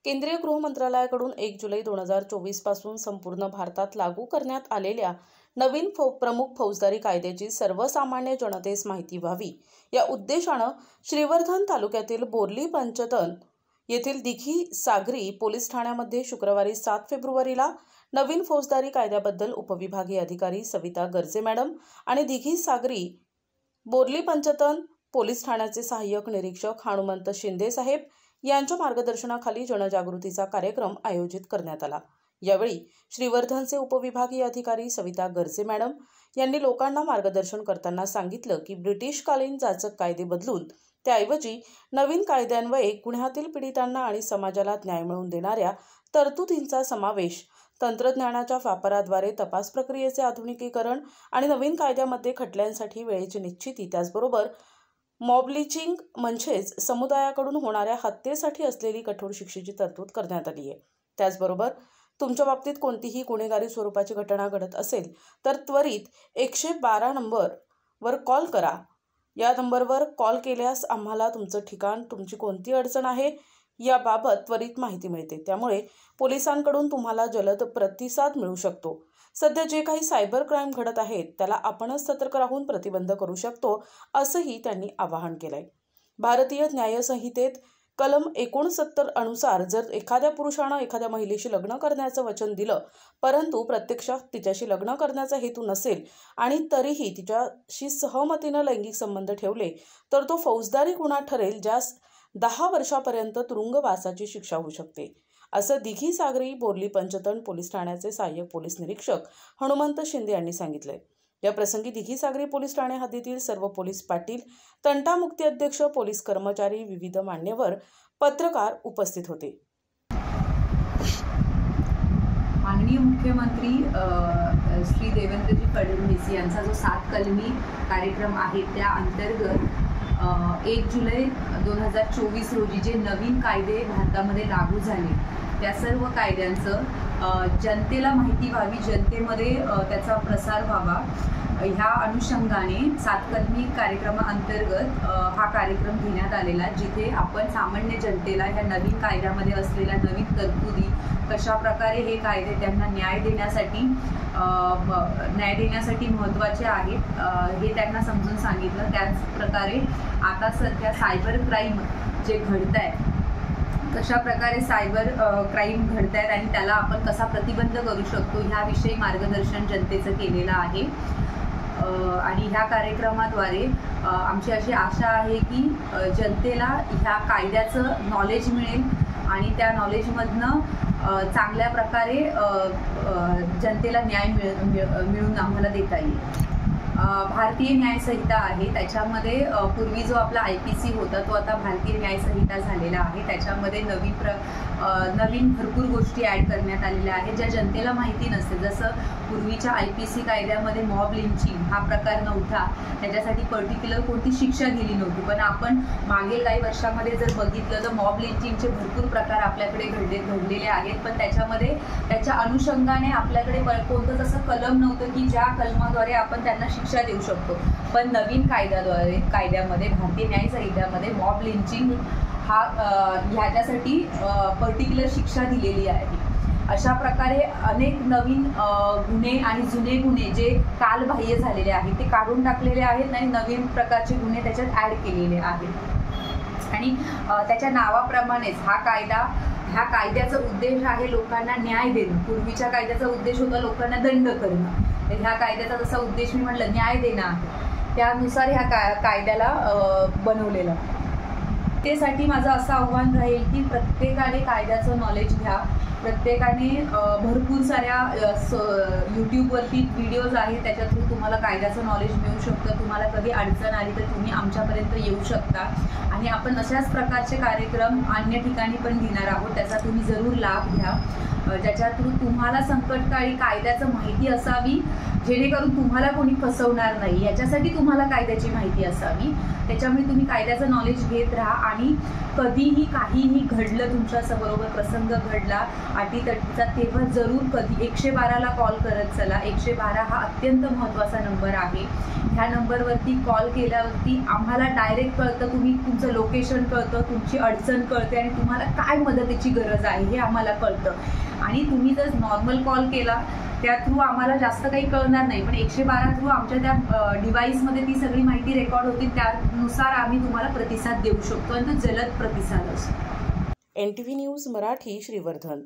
केंद्रीय गृह मंत्रालयाकडून 1 जुलै 2024 पासून संपूर्ण भारतात लागू करण्यात आलेल्या नवीन प्रमुख फौजदारी कायद्याची सर्वसामान्य जनतेस माहिती व्हावी या उद्देशानं श्रीवर्धन तालुक्यातील बोर्ली पंचतन येथील दिघी सागरी पोलीस ठाण्यामध्ये शुक्रवारी 7 फेब्रुवारीला नवीन फौजदारी कायद्याबद्दल उपविभागीय अधिकारी सविता गर्जे मॅडम आणि दिघी सागरी बोर्ली पंचतन पोलीस ठाण्याचे सहाय्यक निरीक्षक हनुमंत शिंदे साहेब यांच्या मार्गदर्शनाखाली जनजागृतीचा कार्यक्रम आयोजित करण्यात आला। यावेळी श्रीवर्धनचे उपविभागीय अधिकारी सविता गर्जे मॅडम यांनी लोकांना मार्गदर्शन करताना सांगितलं की ब्रिटिशकालीन जाचक कायदे बदलून त्याऐवजी नवीन कायद्यान्वये गुन्ह्यातील पीडितांना आणि समाजाला न्याय मिळवून देणाऱ्या तरतुदींचा समावेश, तंत्रज्ञानाच्या वापराद्वारे तपास प्रक्रियेचे आधुनिकीकरण आणि नवीन कायद्यामध्ये खटल्यांसाठी वेळेची निश्चिती, त्याचबरोबर मॉब लिंचिंग म्हणजेच समुदायाकडून होणाऱ्या हत्येसाठी असलेली कठोर शिक्षेची तरतूद करण्यात आली आहे। त्याचबरोबर तुमच्या बाबतीत कोणतीही गुन्हेगारी स्वरूपाची घटना घडत असेल तर त्वरित 112 नंबरवर कॉल करा। या नंबरवर कॉल केल्यास आम्हाला तुमचं ठिकाण, तुमची कोणती अडचण आहे याबाबत त्वरित माहिती मिळते। त्यामुळे पोलिसांकडून तुम्हाला जलद प्रतिसाद मिळू शकतो। सध्या जे काही सायबर क्राईम घडत आहेत त्याला आपणच सतर्क राहून प्रतिबंध करू शकतो असंही त्यांनी आवाहन केलंय। भारतीय न्याय संहितेत कलम 69 अनुसार जर एखाद्या पुरुषानं एखाद्या महिलेशी लग्न करण्याचं वचन दिलं परंतु प्रत्यक्षात तिच्याशी लग्न करण्याचा हेतू नसेल आणि तरीही तिच्याशी सहमतीनं लैंगिक संबंध ठेवले तर तो फौजदारी गुन्हा ठरेल, ज्यास 10 वर्षापर्यंत तुरुंगवासाची शिक्षा होऊ शकते, असं दिघी सागरी बोर्ली पंचतन पोलीस ठाण्याचे सहाय्यक पोलीस निरीक्षक हनुमंत शिंदे यांनी सांगितले। या प्रसंगी दिघी सागरी पोलीस ठाणे हद्दीतील सर्व पोलीस पाटील, तंटामुक्ती अध्यक्ष, पोलीस कर्मचारी, विविध मान्यवर, पत्रकार उपस्थित होते। माननीय मुख्यमंत्री श्री देवेंद्रजी फडणवीस यांचा जो 7 कलमी कार्यक्रम आहे त्या अंतर्गत 1 जुलै 2024 रोजी जे नवीन कायदे भारतामध्ये लागू झाले त्या सर्व कायद्यांचं जनतेला माहिती व्हावी, जनतेमध्ये त्याचा प्रसार व्हावा ह्या अनुषंगाने 7 कलमी कार्यक्रमाअंतर्गत हा कार्यक्रम घेण्यात आलेला, जिथे आपण सामान्य जनतेला ह्या नवीन कायद्यामध्ये असलेल्या नवीन तरतुदी, कशा प्रकारे हे कायदे त्यांना न्याय देण्यासाठी महत्त्वाचे आहेत हे त्यांना समजून सांगितलं। त्याच प्रकारे आता सध्या सायबर क्राईम जे घडत आहे, कशा प्रकारे सायबर क्राईम घडत आहेत आणि त्याला आपण कसा प्रतिबंध करू शकतो ह्याविषयी मार्गदर्शन जनतेचं केलेलं आहे। आणि ह्या कार्यक्रमाद्वारे आमची अशी आशा आहे की जनतेला ह्या कायद्याचं नॉलेज मिळेल आणि त्या नॉलेजमधनं चांगल्या प्रकारे जनतेला न्याय मिळून आम्हाला देता येईल। भारतीय न्याय संहिता आहे, त्याच्यामध्ये पूर्वी जो आपला IPC होता तो आता भारतीय न्याय संहिता झालेला आहे। त्याच्यामध्ये नवीन भरपूर गोष्टी ॲड करण्यात आलेल्या आहेत ज्या जनतेला माहिती नसते। जसं पूर्वीच्या IPC कायद्यामध्ये मॉब लिंचिंग हा प्रकार नव्हता, त्याच्यासाठी पर्टिक्युलर कोणती शिक्षा दिली नव्हती, पण आपण मागील काही वर्षामध्ये जर बघितलं तर मॉब लिंचिंगचे भरपूर प्रकार आपल्याकडे घडलेले आहेत, पण त्याच्या अनुषंगाने आपल्याकडे कोणतंच असं कलम नव्हतं की ज्या कलमाद्वारे आपण त्यांना शिक्षा देऊ शकतो। पण नवीन कायद्यामध्ये भारतीय न्याय संहितेमध्ये मॉब लिंचिंग हा ह्याच्यासाठी पर्टिक्युलर शिक्षा दिलेली आहे। अशा प्रकारे अनेक नवीन गुन्हे आणि जुने गुन्हे जे कालबाह्य झालेले आहेत ते काढून टाकलेले आहेत आणि नवीन प्रकारचे गुन्हे त्याच्यात ॲड केलेले आहेत। आणि त्याच्या नावाप्रमाणेच ह्या कायद्याचा उद्देश आहे लोकांना न्याय देणं। पूर्वीच्या कायद्याचा उद्देश होता लोकांना दंड करणं, तर ह्या कायद्याचा जसा उद्देश मी म्हटलं न्याय देणं आहे, त्यानुसार ह्या कायद्याला बनवलेलं। त्यासाठी माझं असं आव्हान राहील की प्रत्येकाने कायद्याचं नॉलेज घ्या, प्रत्येकाने भरपूर साऱ्या यूट्यूबवरती व्हिडिओज आहेत, त्याच्या थ्रू तुम्हाला कायद्याचं नॉलेज मिळू शकतं। तुम्हाला कधी अडचण आली तर तुम्ही आमच्यापर्यंत येऊ शकता आणि आपण अशाच प्रकारचे कार्यक्रम अन्य ठिकाणी पण घेणार आहोत, त्याचा तुम्ही जरूर लाभ घ्या। ज्याच्या थ्रू तुम्हाला संकटकाळी कायद्याचं माहिती असावी, जेणेकरून तुम्हाला कोणी फसवणार नाही, याच्यासाठी तुम्हाला कायद्याची माहिती असावी. त्याच्यामुळे तुम्ही कायद्याचं नॉलेज घेत राहा आणि कधीही काहीही घडलं तुमच्याबरोबर, प्रसंग घडला अटीतटीचा, तेव्हा जरूर कधी 112ला कॉल करत चला. 112 हा अत्यंत महत्त्वाचा नंबर आहे. ह्या नंबरवरती कॉल केल्यावरती आम्हाला डायरेक्ट कळतं, तुमचं लोकेशन कळतं, तुमची अडचण कळते आणि तुम्हाला काय मदतीची गरज आहे हे आम्हाला कळतं. आणि तुम्ही जर नॉर्मल कॉल केला त्या थ्रू आम्हाला जास्त काही कळणार नाही, पण 112 थ्रू आमच्या त्या डिव्हाइसमध्ये ती सगळी माहिती रेकॉर्ड होती, त्यानुसार आम्ही तुम्हाला प्रतिसाद देऊ शकतो आणि तो जलद प्रतिसाद असतो. NTV news Marathi, Shrivardhan.